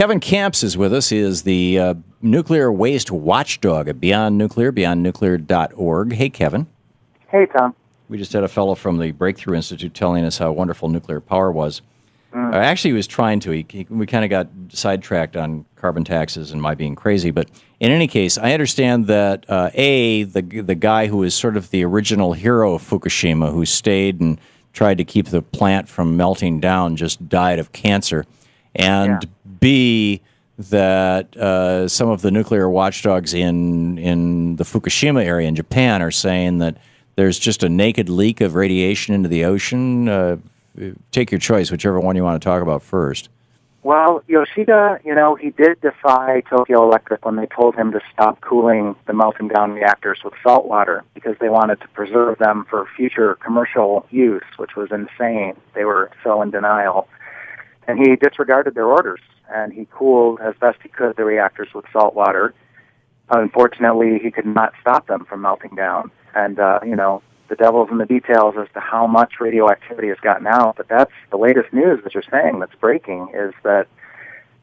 Kevin Kamps is with us. He is the Nuclear Waste Watchdog at Beyond Nuclear, beyondnuclear.org. Hey, Kevin. Hey, Tom. We just had a fellow from the Breakthrough Institute telling us how wonderful nuclear power was. Actually, he was trying to. We kind of got sidetracked on carbon taxes and my being crazy. But in any case, I understand that, the guy who is sort of the original hero of Fukushima, who stayed and tried to keep the plant from melting down, just died of cancer. And B, that some of the nuclear watchdogs in the Fukushima area in Japan are saying that there's just a naked leak of radiation into the ocean. Take your choice, whichever one you want to talk about first. Well, Yoshida, he did defy Tokyo Electric when they told him to stop cooling the melting down reactors with salt water because they wanted to preserve them for future commercial use, which was insane. They were so in denial. And he disregarded their orders, and he cooled as best he could the reactors with salt water. Unfortunately, he could not stop them from melting down. And, the devil's in the details as to how much radioactivity has gotten out. But that's the latest news that you're saying that's breaking is that,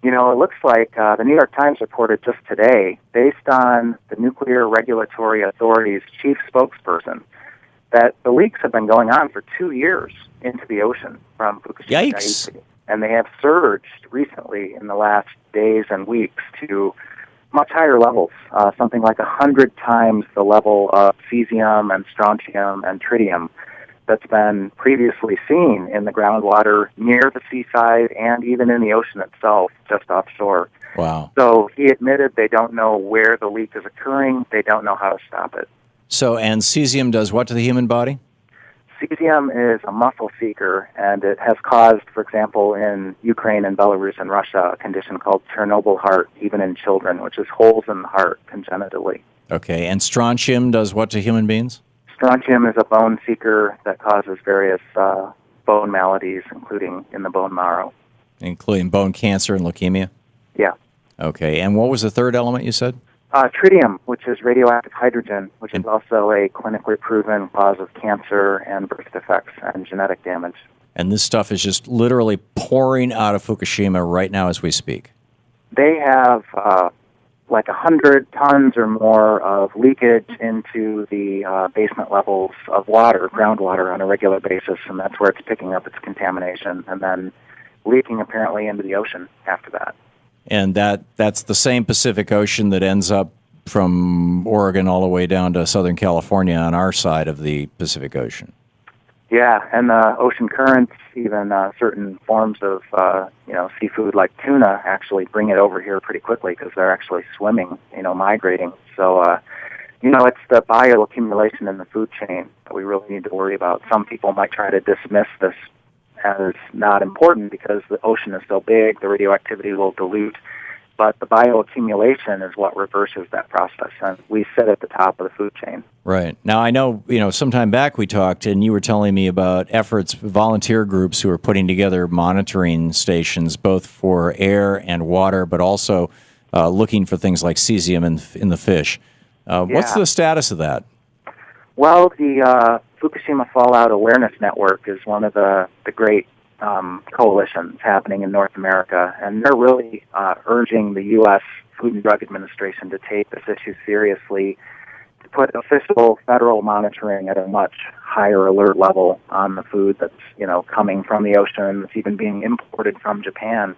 it looks like the New York Times reported just today, based on the Nuclear Regulatory Authority's chief spokesperson, that the leaks have been going on for 2 years into the ocean from Fukushima. Yikes. And they have surged recently in the last days and weeks to much higher levels, something like 100 times the level of cesium and strontium and tritium that's been previously seen in the groundwater near the seaside and even in the ocean itself, just offshore. Wow. So he admitted they don't know where the leak is occurring. They don't know how to stop it. So, and cesium does what to the human body? Cesium is a muscle seeker, and it has caused, for example, in Ukraine and Belarus and Russia, a condition called Chernobyl heart, even in children, which is holes in the heart congenitally. Okay, and strontium does what to human beings? Strontium is a bone seeker that causes various bone maladies, including in the bone marrow. Including bone cancer and leukemia? Yeah. Okay, and what was the third element you said? Tritium, which is radioactive hydrogen, which is also a clinically proven cause of cancer and birth defects and genetic damage. And this stuff is just literally pouring out of Fukushima right now as we speak. They have like 100 tons or more of leakage into the basement levels of water, groundwater, on a regular basis, and that's where it's picking up its contamination and then leaking apparently into the ocean after that. And that's the same Pacific Ocean that ends up from Oregon all the way down to Southern California on our side of the Pacific Ocean. Yeah, and the ocean currents, even certain forms of seafood like tuna actually bring it over here pretty quickly because they're actually swimming, migrating. So, it's the bioaccumulation in the food chain that we really need to worry about. Some people might try to dismiss this as not important because the ocean is so big, the radioactivity will dilute. But the bioaccumulation is what reverses that process, and we sit at the top of the food chain. Right. Now, I know, sometime back we talked, and you were telling me about efforts, volunteer groups who are putting together monitoring stations, both for air and water, but also looking for things like cesium in the fish. What's the status of that? Well, the Fukushima Fallout Awareness Network is one of the great coalitions happening in North America, and they're really urging the U.S. Food and Drug Administration to take this issue seriously, to put official federal monitoring at a much higher alert level on the food that's coming from the ocean, that's even being imported from Japan,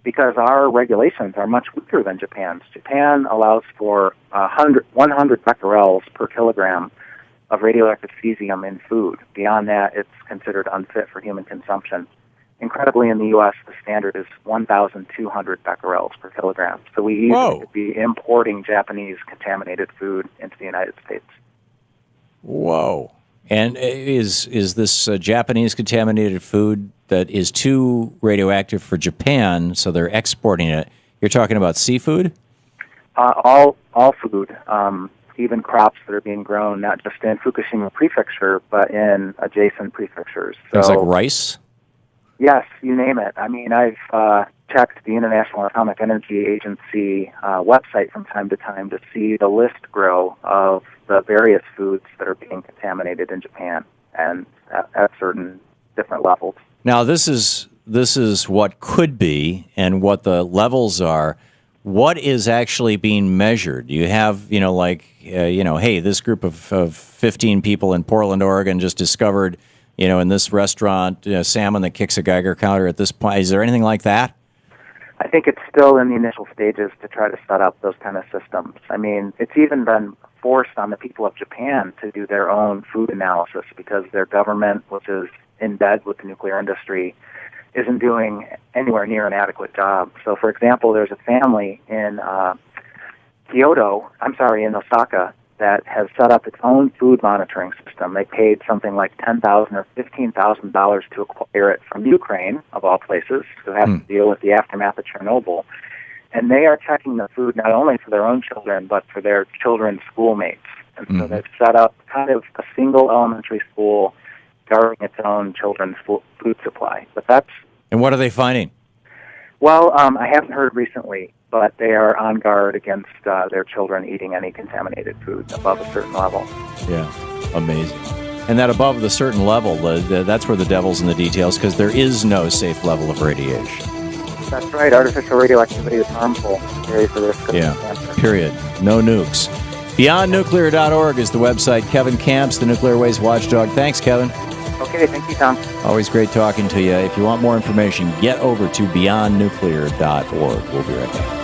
because our regulations are much weaker than Japan's. Japan allows for 100 becquerels per kilogram of radioactive cesium in food. Beyond that, it's considered unfit for human consumption. Incredibly, in the U.S., the standard is 1,200 becquerels per kilogram. So we easily could be importing Japanese contaminated food into the United States. Whoa. And is this Japanese contaminated food that is too radioactive for Japan, so they're exporting it? You're talking about seafood? All food. Even crops that are being grown, not just in Fukushima Prefecture, but in adjacent prefectures. Things like rice? Yes, you name it. I mean, I've checked the International Atomic Energy Agency website from time to time to see the list grow of the various foods that are being contaminated in Japan and at certain different levels. Now, this is this is what could be and what the levels are. What is actually being measured? You have, hey, this group of 15 people in Portland, Oregon just discovered, in this restaurant, salmon that kicks a Geiger counter at this point. Is there anything like that? I think it's still in the initial stages to try to set up those kind of systems. I mean, it's even been forced on the people of Japan to do their own food analysis because their government, which is in bed with the nuclear industry, isn't doing anywhere near an adequate job. So, for example, there's a family in in Osaka, that has set up its own food monitoring system. They paid something like $10,000 or $15,000 to acquire it from Ukraine, of all places, who has to deal with the aftermath of Chernobyl. And they are checking the food not only for their own children, but for their children's schoolmates. And so they've set up kind of a single elementary school guarding its own children's food supply. And what are they finding? Well, I haven't heard recently, but they are on guard against their children eating any contaminated food above a certain level. Yeah, amazing. And that above the certain level, that's where the devil's in the details, because there is no safe level of radiation. That's right. Artificial radioactivity is harmful. Carries the risk of cancer. Period. No nukes. BeyondNuclear.org is the website. Kevin Kamps, the Nuclear Waste Watchdog. Thanks, Kevin. Okay, thank you, Tom. Always great talking to you. If you want more information, get over to BeyondNuclear.org. We'll be right back.